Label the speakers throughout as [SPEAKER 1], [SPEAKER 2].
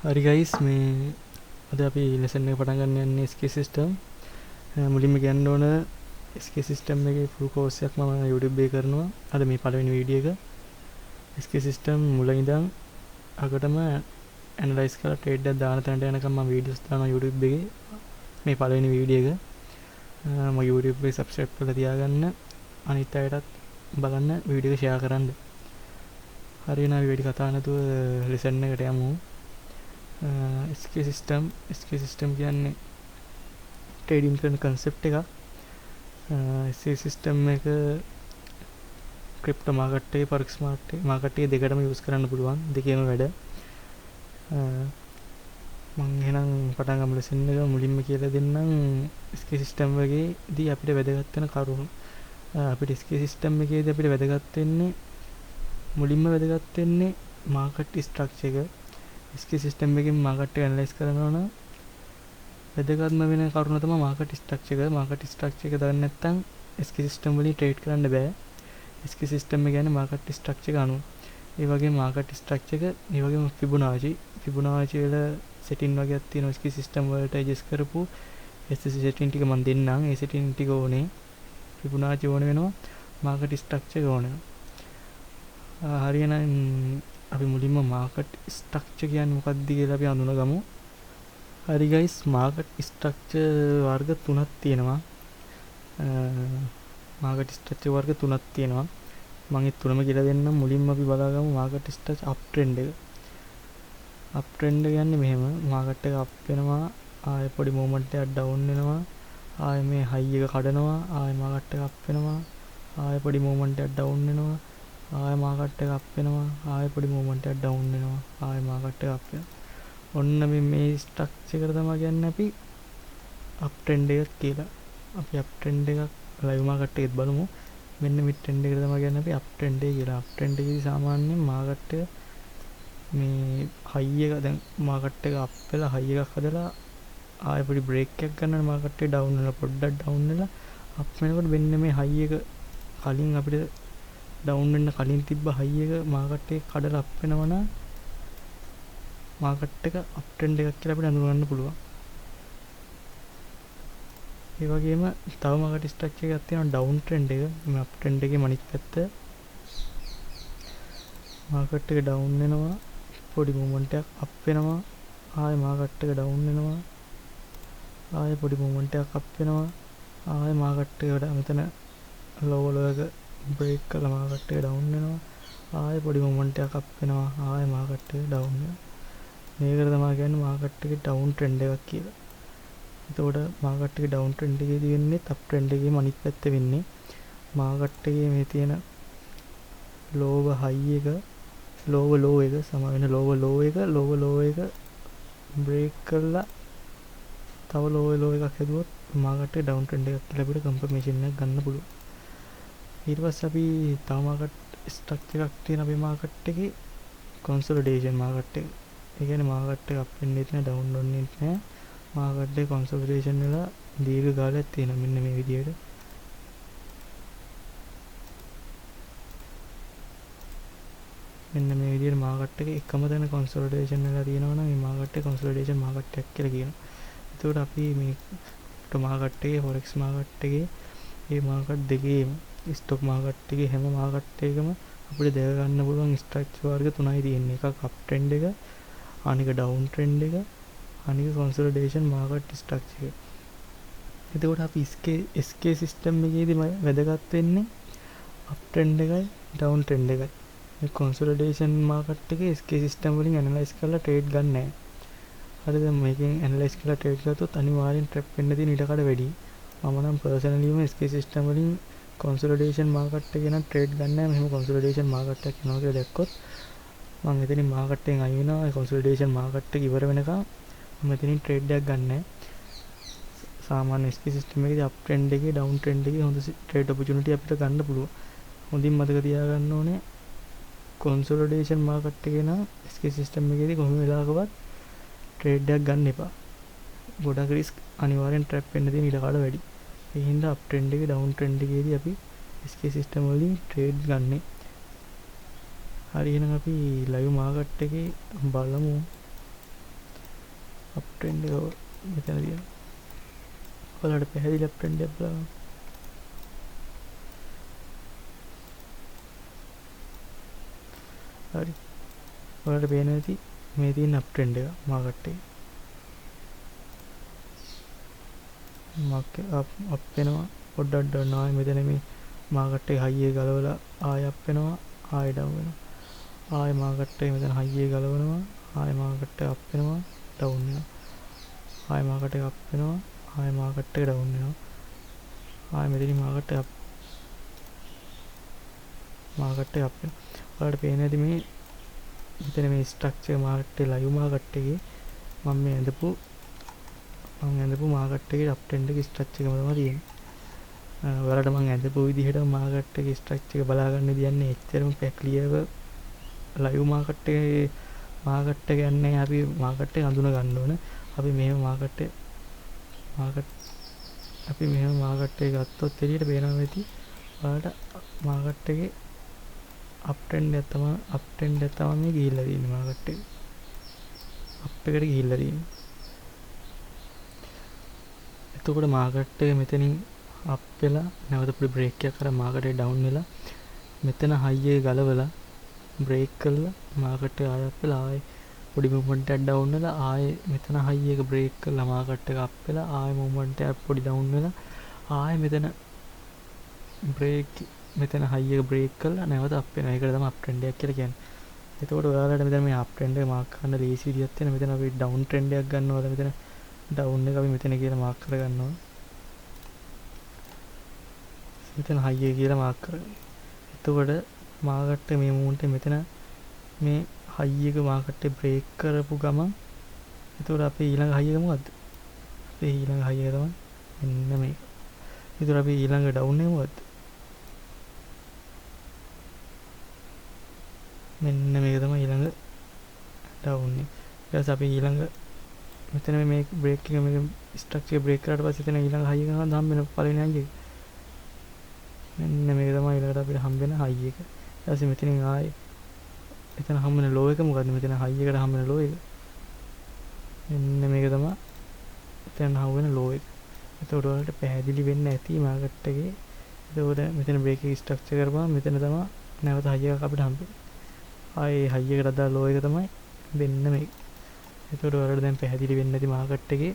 [SPEAKER 1] හරි ගයිස් මේ අද අපි ලෙසන් එක පටන් ගන්න යන්නේ SK සිස්ටම්. මුලින්ම කියන්න ඕන SK සිස්ටම් එකේ ෆුල් කෝස් එකක් මම YouTube එකේ කරනවා. අද මේ පළවෙනි වීඩියෝ එක SK සිස්ටම් මුල ඉඳන් අගටම ඇනලයිස් කරලා ට්‍රේඩ් එකක් දාන තැනට යනකම් මම වීඩියෝස් දානවා YouTube එකේ. මේ පළවෙනි වීඩියෝ එක මම YouTube එකේ subscribe කරලා තියාගන්න. අනිත් අයටත් බලන්න වීඩියෝ එක ෂෙයා කරන්න. හරි එහෙනම් අපි වැඩි කතා නැතුව ලෙසන් එකට යමු. SK සිස්ටම් කියන්නේ ට්‍රේඩින් කරන කන්සෙප්ට් එකක්. SK සිස්ටම් එක ක්‍රිප්ටෝ මාකට් එකේ ෆොරෙක්ස් මාකට් එකේ දෙකටම යූස් කරන්න පුළුවන්. දෙකේම වැඩ. මම එහෙනම් පටන් ගමු ලෙසන් එක. මුලින්ම කියලා දෙන්නම් SK සිස්ටම් වගේදී අපිට වැදගත් වෙන කරුණු. අපිට SK සිස්ටම් එකේදී අපිට වැදගත් වෙන්නේ මුලින්ම වැදගත් වෙන්නේ මාකට් ස්ට්‍රක්චර් එක. SK සිස්ටම් එකෙන් මාකට් එක ඇනලයිස් කරනවා නම් වැදගත්ම වෙන කරුණ තමයි මාකට් ස්ට්‍රක්චර් එක. මාකට් ස්ට්‍රක්චර් එක දන්නේ නැත්නම් SK සිස්ටම් වලින් ට්‍රේඩ් කරන්න බෑ. SK සිස්ටම් එක කියන්නේ මාකට් ස්ට්‍රක්චර් එක අනුව. ඒ වගේම මාකට් ස්ට්‍රක්චර් එක, ඒ වගේම ෆිබොනාචි වල සෙටින් වගේක් තියෙනවා SK සිස්ටම් වලට ඇඩ්ජස්ට් කරපු සෙටින් ටික මම දෙන්නම්. ඒ සෙටින් ටික ඕනේ. ෆිබොනාචි ඕන වෙනවා. මාකට් ස්ට්‍රක්චර් ඕන වෙනවා. හරියනම් අපි මුලින්ම මාකට් ස්ට්‍රක්චර් කියන්නේ මොකක්ද කියලා අපි හඳුනගමු. හරි ගයිස්, මාකට් ස්ට්‍රක්චර් වර්ග තුනක් තියෙනවා. මාකට් ස්ට්‍රක්චර් වර්ග තුනක් තියෙනවා. මම ඒ තුනම කියලා දෙන්නම්. මුලින්ම අපි බලාගමු මාකට් ස්ට්‍රක්චර් අප් ට්‍රෙන්ඩ් එක. අප් ට්‍රෙන්ඩ් කියන්නේ මෙහෙම. මාකට් එක අප් වෙනවා, ආයෙ පොඩි මොමන්ට් එකක් ඩවුන් වෙනවා, ආයෙ මේ හයි එක කඩනවා, ආයෙ මාකට් එක අප් වෙනවා, ආයෙ පොඩි මොමන්ට් එකක් ඩවුන් වෙනවා, ආයෙ මාකට් එක අප් වෙනවා, ආයෙ පොඩි මොමන්ට් එකක් ඩවුන් වෙනවා, ආයෙ මාකට් එක අප් වෙනවා. ඔන්න මේ ස්ට්‍රක්චර් එක තමයි කියන්නේ අපි අප් ට්‍රෙන්ඩ් එකක් කියලා. අපි අප් ට්‍රෙන්ඩ් එකක් ලයිව් මාකට් එකෙත් බලමු. මෙන්න මේ ට්‍රෙන්ඩ් එකට තමයි කියන්නේ අපි අප් ට්‍රෙන්ඩ් එක කියලා. අප් ට්‍රෙන්ඩ් එකේදී සාමාන්‍යයෙන් මාකට් එක මේ හයි එක දැන් මාකට් එක අප් වෙලා හයි එකක් හදලා ආයෙ පොඩි බ්‍රේක් එකක් ගන්නවා. මාකට් එක ඩවුන් වෙලා පොඩ්ඩක් ඩවුන් වෙලා අප් වෙනකොට මෙන්න මේ හයි එක කලින් අපිට ඩවුන් වෙන්න කලින් තිබ්බ හයි එක මාකට් එක කඩලා අප් වෙනවා නම් මාකට් එක අප් ට්‍රෙන්ඩ් එකක් කියලා අපිට අඳුරගන්න පුළුවන්. ඒ වගේම තව මාකට් ස්ට්‍රක්චර් එකක් තියෙනවා ඩවුන් ට්‍රෙන්ඩ් එක. මේ අප් ට්‍රෙන්ඩ් එකේ අනිත් පැත්ත මාකට් එක ඩවුන් වෙනවා, පොඩි මොමන්ට් එකක් අප් වෙනවා, ආයෙ මාකට් එක ඩවුන් වෙනවා, ආයෙ පොඩි මොමන්ට් එකක් අප් වෙනවා, ආයෙ මාකට් එකට මෙතන ලෝ එක බ්‍රේක් කරලා මාකට් එක ඩවුන් වෙනවා, ආයෙ පොඩි මොමන්ට් එකක් අප් වෙනවා, ආයෙ මාකට් එක ඩවුන් වෙනවා. මේකට තමයි කියන්නේ මාකට් එකේ ඩවුන් ට්‍රෙන්ඩ් එකක් කියලා. එතකොට මාකට් එකේ ඩවුන් ට්‍රෙන්ඩ් එකේදී වෙන්නේ අප් ට්‍රෙන්ඩ් එකේම අනිත් පැත්තේ වෙන්නේ මාකට් එකේ මේ තියෙන ලෝව හයි එක, ලෝව ලෝ එක සම වෙන ලෝව ලෝ එක බ්‍රේක් කරලා තව ලෝ එකක් හැදුවොත් මාකට් එකේ ඩවුන් ට්‍රෙන්ඩ් එකක් කියලා අපිට කන්ෆර්මේෂන් එකක් ගන්න පුළුවන්. ඊට පස්සේ අපි තව මාකට් ස්ට්‍රක්චර් එකක් තියෙන අපේ මාකට් එකේ කොන්සොලිඩේෂන් මාකට් එක. ඒ කියන්නේ මාකට් එක අප් වෙන්නෙත් නෑ, ඩවුන් වෙන්නෙත් නෑ. මාකට් එක කොන්සොලිඩේෂන් වෙලා දීර්ඝ කාලයක් තියෙනවා. මෙන්න මේ විදියට. මෙන්න මේ විදියට මාකට් එකේ එකම තැන කොන්සොලිඩේෂන් වෙලා තියෙනවා නම් මේ මාකට් එක කොන්සොලිඩේෂන් මාකට් එකක් කියලා කියනවා. එතකොට අපි මේ ක්‍රිප්ටෝ මාකට් එකේ, ෆොරෙක්ස් මාකට් එකේ, මේ මාකට් දෙකේම ස්ටොක් මාකට් එකේ හැම මාකට් එකකම අපිට දැක ගන්න පුළුවන් ස්ට්‍රක්චර් වර්ග තුනයි තියෙන්නේ. එකක් අප් ට්‍රෙන්ඩ් එක, අනික ඩවුන් ට්‍රෙන්ඩ් එක, අනික කොන්සොලිඩේෂන් මාකට් ස්ට්‍රක්චර් එක. එතකොට අපි SK සිස්ටම් එකේදී වැදගත් වෙන්නේ අප් ට්‍රෙන්ඩ් එකයි ඩවුන් ට්‍රෙන්ඩ් එකයි. මේ කොන්සොලිඩේෂන් මාකට් එකේ SK සිස්ටම් වලින් ඇනලයිස් කරලා ට්‍රේඩ් ගන්න නැහැ. හරිද? මේකෙන් ඇනලයිස් කරලා ට්‍රේඩ් ගත්තොත් අනිවාර්යෙන් ට්‍රැප් වෙන්න තියෙන ඉඩකඩ වැඩි. මම නම් පර්සනලිවම SK සිස්ටම් වලින් කොන්සොලිඩේෂන් මාකට් එකේ නම් ට්‍රේඩ් ගන්න නැහැ. මෙහෙම කොන්සොලිඩේෂන් මාකට් එකක් යනවා කියලා දැක්කොත් මම එතනින් මාකට් එකෙන් අයින් වෙනවා. ඒ කොන්සොලිඩේෂන් මාකට් එක ඉවර වෙනකම් මම එතනින් ට්‍රේඩ් එකක් ගන්න නැහැ. සාමාන්‍ය SK සිස්ටම් එකේදී අප් ට්‍රෙන්ඩ් එකේ ඩවුන් ට්‍රෙන්ඩ් එකේ හොඳ ට්‍රේඩ් ඔපචුනිටි අපිට ගන්න පුළුවන්. හොඳින් මතක තියාගන්න ඕනේ කොන්සොලිඩේෂන් මාකට් එකේ නම් SK සිස්ටම් එකේදී කොහොම වෙලාවකවත් ට්‍රේඩ් එකක් ගන්න එපා. ගොඩක් රිස්ක්, අනිවාර්යෙන් ට්‍රැප් වෙන්න තියෙන ඉඩකඩ වැඩි. ඒ හින්දා අප් ට්‍රෙන්ඩ් එකේ ඩවුන් ට්‍රෙන්ඩ් එකේදී අපි SK සිස්ටම් වලින් ට්‍රේඩ් ගන්නෙ. හරි එහෙනම් අපි ලයිව් මාකට් එකේ බලමු අප් ට්‍රෙන්ඩ් එක මෙතන තියෙනවා. ඔයාලට පැහැදිලි අප් ට්‍රෙන්ඩ් එක බලන්න. හරි. ඔයාලට පේනවා ඇති මේ තියෙන අප් ට්‍රෙන්ඩ් එක මාකට් එකේ. මාකට් අප් වෙනවා පොඩ්ඩක් ඩවුන් ආයෙ මෙතන මේ මාකට් එක හයි එක ගලවලා ආයෙ අප් වෙනවා ආයෙ ඩවුන් වෙනවා. ආයෙ මාකට් එක මෙතන හයි එක ගලවනවා ආයෙ මාකට් එක අප් වෙනවා ඩවුන් වෙනවා. ආයෙ මාකට් එක අප් වෙනවා ආයෙ මාකට් එක ඩවුන් වෙනවා. ආයෙ මෙතනින් මාකට් එක අප් වෙනවා. ඔයාලට පේන්නේ නැති මේ මෙතන මේ ස්ට්‍රක්චර් මාකට් එක ලයිව් මාකට් එකේ මම ඇඳපු මාකට් එකේ අප් ට්‍රෙන්ඩ් එකේ ස්ට්‍රක්චර් එකම තමයි තියෙන්නේ. ඔයාලට මම ඇඳපු විදිහට මාකට් එකේ ස්ට්‍රක්චර් එක බලා ගන්න දෙන්නේ එච්චරම ක්ලියර්ව ලයිව් මාකට් එක යන්නේ අපි මාකට් එක අඳුන ගන්න ඕන. අපි මෙහෙම මාකට් එක ගත්තොත් එළියට පේනවා ඇති ඔයාලට මාකට් එකේ අප් ට්‍රෙන්ඩ් එක තමයි මේ ගිහිල්ලා තියෙන්නේ මාකට් එක. අප් එකට ගිහිල්ලා තියෙන්නේ. එතකොට මාකට් එක මෙතනින් අප් වෙලා නැවත පොඩි බ්‍රේක් එකක් කරලා මාකට් එක ඩවුන් වෙලා මෙතන හයි එක ගලවලා බ්‍රේක් කරලා මාකට් එක ආයෙ අප් වෙලා ආයෙ පොඩි මූවමන්ට් එකක් ඩවුන් වෙලා ආයෙ මෙතන හයි එක බ්‍රේක් කරලා මාකට් එක අප් වෙලා ආයෙ මූවමන්ට් එකක් පොඩි ඩවුන් වෙලා ආයෙ මෙතන හයි එක බ්‍රේක් කරලා නැවත අප් වෙනවා. ඒකට තමයි අප් ට්‍රෙන්ඩ් එකක් කියලා කියන්නේ. එතකොට ඔයාලට මෙතන මේ අප් ට්‍රෙන්ඩ් එක මාක් කරන්න ලේසි විදියක් තියෙනවා. මෙතන අපි ඩවුන් ට්‍රෙන්ඩ් එකක් ගන්නවා. මෙතන ඩවුන් එක අපි මෙතන කියලා මාක් කරගන්නවා. මෙතන හයි එක කියලා මාක් කරගන්න. එතකොට මාකට් මේ මූවමන්ට් එක මෙතන මේ හයි එක මාකට් එක බ්‍රේක් කරපු ගමන් එතකොට අපේ ඊළඟ හයි එක මොකද්ද? අපේ ඊළඟ හයි එක තමයි මෙන්න මේක. එතකොට අපි ඊළඟ ඩවුන් එක මොකද්ද? මෙන්න මේක තමයි ඊළඟ ඩවුන් එක. ඊට පස්සේ අපි ඊළඟ මෙතන මේ බ්‍රේක් එක මේක ස්ට්‍රක්චර් එක බ්‍රේක් කරාට පස්සේ එතන ඊළඟ හයි එක ගන්න හම්බ වෙන පළවෙනි හයි එක. මෙන්න මේක තමයි ඊළඟට අපිට හම්බ වෙන හයි එක. ඊට පස්සේ මෙතනින් ආයේ එතන හම්බ වෙන ලෝ එක මොකද්ද? මෙතන හයි එකට හම්බ වෙන ලෝ එක. මෙන්න මේක තමයි එතන හම්බ වෙන ලෝ එක. එතකොට ඔයාලට පැහැදිලි වෙන්න ඇති මාකට් එකේ. එතකොට මෙතන බ්‍රේක් එක ස්ට්‍රක්චර් කරපුවම මෙතන තමයි නැවත හයි එකක් අපිට හම්බ වෙන්නේ. ආයේ හයි එකට අදාළ ලෝ එක තමයි මෙන්න මේක. එතකොට ඔයාලට දැන් පැහැදිලි වෙන්න ඇති මාකට් එකේ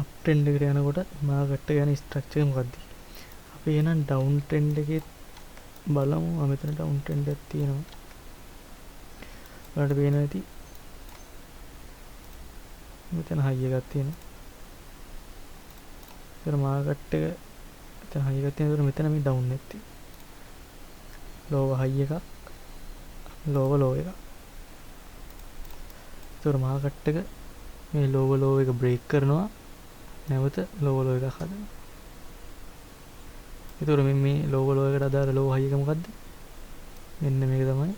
[SPEAKER 1] අප් ට්‍රෙන්ඩ් එකට යනකොට මාකට් එක යන ස්ට්‍රක්චර් එක මොකක්ද? අපි එහෙනම් ඩවුන් ට්‍රෙන්ඩ් එකේ බලමු. මෙතන ඩවුන් ට්‍රෙන්ඩ් එකක් තියෙනවා. ඔයාලට පේනවා ඇති මෙතන හයි එකක් තියෙනවා. ඒතර මාකට් එක මෙතන හයි එකක් තියෙනවා. මෙතන මේ ඩවුන් එකක් තියෙනවා. ලෝව හයි එකක් ලෝව ලෝ එකක්. ඒතර මාකට් එක මේ ලෝව එක බ්‍රේක් කරනවා නැවත ලෝව එකක් හදනවා. ඒතර මේ ලෝව එකට අදාළ ලෝව හයි එක මොකද්ද? මෙන්න මේක තමයි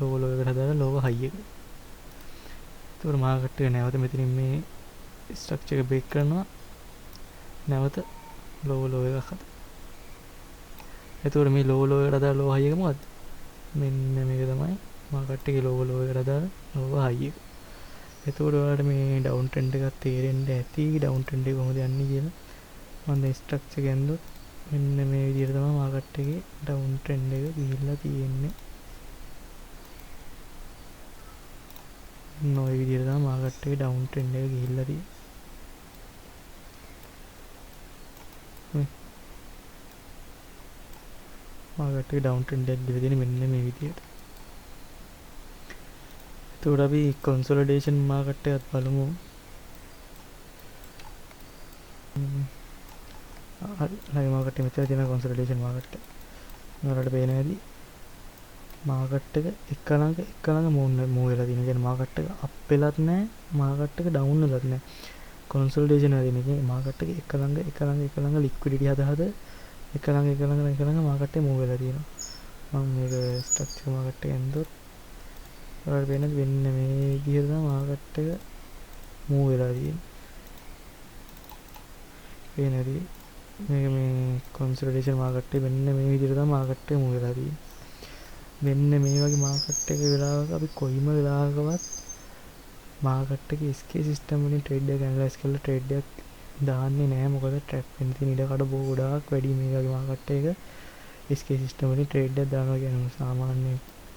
[SPEAKER 1] ලෝව එකට අදාළ ලෝව හයි එක. ඒතර මාකට් එක නැවත මෙතනින් මේ ස්ට්‍රක්චර් එක බ්‍රේක් කරනවා නැවත ලෝව එකක් හදනවා. ඒතර මේ ලෝව එකට අදාළ ලෝව හයි එක මොකද්ද? මෙන්න මේක තමයි මාකට් එකේ ලෝව එකට අදාළ ලෝව හයි එක. එතකොට ඔයාලට මේ ඩවුන් ට්‍රෙන්ඩ් එකක් තේරෙන්න ඇති. ඩවුන් ට්‍රෙන්ඩ් එක කොහොමද යන්නේ කියලා මම දැන් ස්ට්‍රක්චර් ගන්නොත් මෙන්න මේ විදිහට තමයි මාකට් එකේ ඩවුන් ට්‍රෙන්ඩ් එක ගිහිල්ලා තියෙන්නේ. මේ විදිහට තමයි මාකට් එකේ ඩවුන් ට්‍රෙන්ඩ් එක ගිහිල්ලා තියෙන්නේ. මාකට් එකේ ඩවුන් ට්‍රෙන්ඩ් එකක් ගිහිල්ලා තියෙන්නේ මෙන්න මේ විදිහට. එතකොට අපි කොන්සොලිඩේෂන් මාකට් එකත් බලමු. ලයිව් මාකට් එක මෙතන තියෙන කොන්සොලිඩේෂන් මාකට් එක. ඔයාලට පේනවා ඇති මාකට් එක එක ළඟ මූව් වෙලා තියෙනවා. කියන්නේ මාකට් එක අප් වෙලත් නැහැ, මාකට් එක ඩවුන් වෙලත් නැහැ. කොන්සොලිඩේෂන් වෙලා තියෙන කියන්නේ මාකට් එක එක ළඟ ලික්විඩිටි හද එක ළඟ මාකට් එක මූව් වෙලා තියෙනවා. මම මේක ස්ට්‍රක්චර් මාකට් එක ඇන්දොත් ඔයාලට වෙන මෙන්න මේ විදිහට තමයි මාකට් එක මූව් වෙලා තියෙන්නේ. පේනදී මේක මේ කොන්සොලිඩේෂන් මාකට් එක මෙන්න මේ විදිහට තමයි මාකට් එක මූව් වෙලා තියෙන්නේ. මෙන්න මේ වගේ මාකට් එක වෙලාවක අපි කොයිම වෙලාවකවත් මාකට් එකේ SK සිස්ටම් වලින් ට්‍රේඩ් එක ඇනලයිස් කරලා ට්‍රේඩ් එකක් දාන්නේ නැහැ. මොකද ට්‍රැප් වෙන්න තියෙන ඉඩ කඩ ගොඩාක් වැඩි මේ වගේ මාකට් එක. SK සිස්ටම් වලින් ට්‍රේඩ් එකක් දානවා කියන්නේ සාමාන්‍ය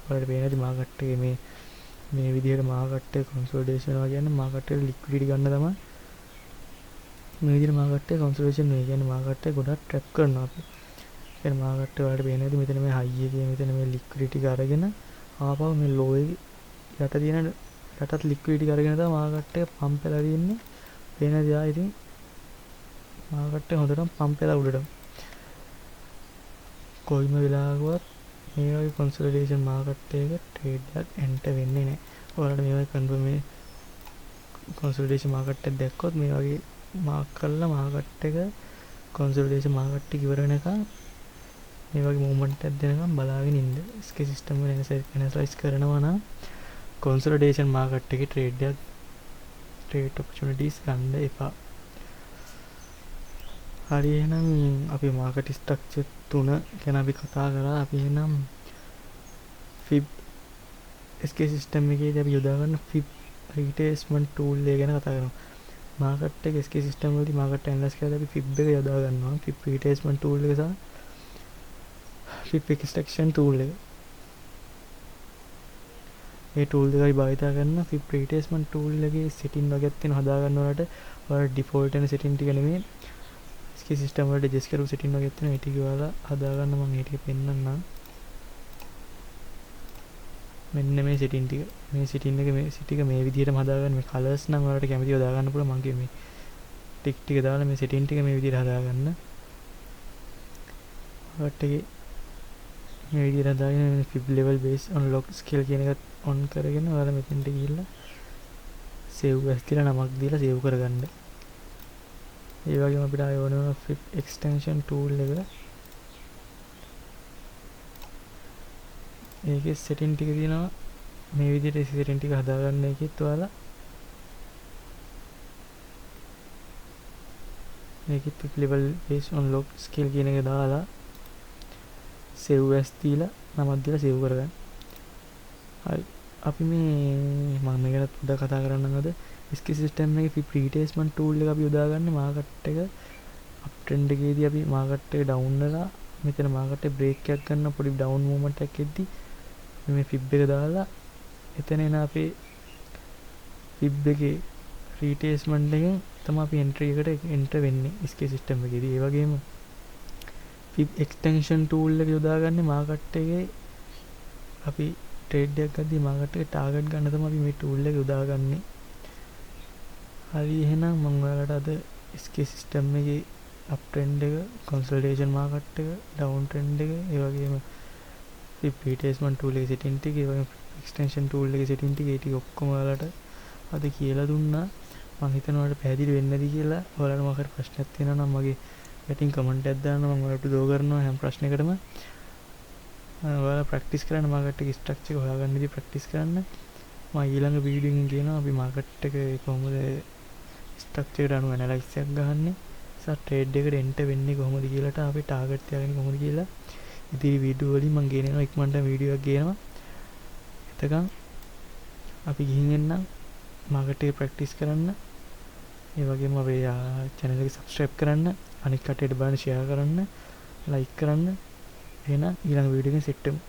[SPEAKER 1] ඔයාලට පේන හැටි මාකට් එකේ මේ විදිහට මාකට් එක කන්සෝලිඩේෂන් වෙනවා කියන්නේ මාකට් එකේ ලික්විඩිටි ගන්න තමයි. මේ විදිහට මාකට් එක කන්සෝලිඩේෂන් වෙනවා කියන්නේ මාකට් එක ගොඩක් ට්‍රැප් කරනවා අපි. ඒ මාකට් එක වලට පේන හැටි මෙතන මේ හයි එකේ මෙතන මේ ලික්විඩිටි එක අරගෙන ආපහු මේ ලෝ එකේ යට තියෙන යටත් ලික්විඩිටි අරගෙන තමයි මාකට් එක පම්ප් වෙලා තියෙන්නේ. පේන දා ඉතින් මාකට් එක හොඳටම පම්ප් වෙලා උඩට. කොයිම වෙලාවකවත් මේ වගේ කන්සෝලිඩේෂන් මාකට් එක ට්‍රේඩ් එකක් එන්ටර් වෙන්නේ නැහැ. ඔයාලට මේ වගේ කන්ෆර්ම් මේ කන්සෝලිඩේෂන් මාකට් එකක් දැක්කොත් මේ වගේ මාක් කරලා මාකට් එක කන්සෝලිඩේෂන් මාකට් එක ඉවර වෙනකන් මේ වගේ මූවමන්ට් එකක් දෙනකම් බලාගෙන ඉන්න. SK සිස්ටම් එක ඇනලයිස් කරනවා නම් කන්සෝලිඩේෂන් මාකට් එකේ ට්‍රේඩ් ඔපචුනිටිස් ගන්න එපා. හරි එහෙනම් අපි මාකට් ස්ට්‍රක්චර් 3 ගැන අපි කතා කරා. අපි එහෙනම් FIB SK සිස්ටම් එකේදී අපි යොදා ගන්න FIB රිට්‍රේස්මන්ට් ටූල් එක ගැන කතා කරමු. මාකට් එක SK සිස්ටම් වලදී මාකට් ඇනලයිස් කරලා අපි FIB එක යොදා ගන්නවා. FIB රිට්‍රේස්මන්ට් ටූල් එක සහ FIB එක්ස්ට්‍රැක්ෂන් ටූල් එක. මේ ටූල් දෙකයි භාවිත කරන FIB රිට්‍රේස්මන්ට් ටූල් එකේ සෙටින් වගේක් තියෙන හදා ගන්න වලට ඔයාලා ඩිෆෝල්ට් වෙන සෙටින් ටික නෙමෙයි SK සිස්ටම් වලට ඇඩ්ජස්ට් කරපු සෙටින් වගේක් තියෙන ඒ ටික ඔයාලා හදා ගන්න. මම ඒ ටික පෙන්නන්නම්. මෙන්න මේ සෙටින් ටික. මේ සෙටින් එක මේ විදිහටම හදා ගන්න. මේ කලර්ස් නම් ඔයාලට කැමති යොදා ගන්න පුළුවන්. මම මේ ටික් ටික දාලා මේ සෙටින් ටික මේ විදිහට හදා ගන්න. ඔයාලට මේ විදිහට හදාගෙන FIB level base on lock scale කියන එකත් on කරගෙන ඔයාලා මෙතෙන්ට ගිහිල්ලා save as කියලා නමක් දීලා save කරගන්න. ඒ වගේම අපිට ආයෙ ඕන වෙන FIB extension tool එක. ඒකේ setting ටික තියෙනවා. මේ විදිහට setting ටික හදාගන්න එකෙත් ඔයාලා මේකෙත් FIB level base on lock scale කියන එක දාලා save as දීලා නමක් දීලා save කරගන්න. හරි. අපි මේ මම මේ ගැන පොඩ්ඩක් කතා කරන්නම් අද. SK සිස්ටම් එකේ FIB රිට්‍රේස්මන්ට් ටූල් එක අපි යොදාගන්නේ මාකට් එක අප් ට්‍රෙන්ඩ් එකේදී අපි මාකට් එක ඩවුන් වෙලා මෙතන මාකට් එක බ්‍රේක් එකක් ගන්න පොඩි ඩවුන් මූවමන්ට් එකක් එද්දි මේ FIB එක දාලා එතන එන අපේ FIB එකේ රිට්‍රේස්මන්ට් එකෙන් තමයි අපි එන්ට්‍රි එකට එන්ටර් වෙන්නේ SK සිස්ටම් එකේදී. ඒ වගේම FIB extension tool එක යොදාගන්නේ මාකට් එකේ අපි ට්‍රේඩ් එකක් ගද්දී මාකට් එකේ ටාගට් ගන්න තමයි අපි මේ tool එක යොදාගන්නේ. හරි එහෙනම් මම ඔයාලට අද SK සිස්ටම් එකේ අප් ට්‍රෙන්ඩ් එක, කන්සල්ටේෂන් මාකට් එක, ඩවුන් ට්‍රෙන්ඩ් එක, ඒ වගේම FIB රිට්‍රේස්මන්ට් tool එකේ setting ටික, ඒ වගේම extension tool එකේ setting ටික ඒ ටික ඔක්කොම ඔයාලට අද කියලා දුන්නා. මම හිතනවා ඔයාලට පැහැදිලි වෙන්නේ නැති කියලා. ඔයාලට මොකක්ද ප්‍රශ්නයක් තියෙනවා නම් මගේ යටින් කමෙන්ට් එකක් දාන්න. මම ඔයාලට උදව් කරනවා හැම ප්‍රශ්නයකටම. ඔයාලා ප්‍රැක්ටිස් කරන්න මාකට් එකේ ස්ට්‍රක්චර් එක හොයාගන්න විදිහ ප්‍රැක්ටිස් කරන්න. මම ඊළඟ වීඩියෝ එකකින් කියනවා අපි මාකට් එක කොහොමද ස්ට්‍රක්චර් එකට අනුව ඇනලයිස් එකක් ගහන්නේ. සහ ට්‍රේඩ් එකට එන්ටර් වෙන්නේ කොහොමද කියලාට අපි ටාගට් තියාගන්නේ කොහොමද කියලා ඉදිරි වීඩියෝ වලින් මම ගේනවා. ඉක්මනට වීඩියෝ එකක් ගේනවා. එතකන් අපි ගිහින් එන්නම් මාකට් එකේ ප්‍රැක්ටිස් කරන්න. ඒ වගේම අපේ channel එක subscribe කරන්න, අනිත් කට්ටියට බලන්න share කරන්න, like කරන්න. එහෙනම් ඊළඟ වීඩියෝ එකෙන් සෙට් වෙමු.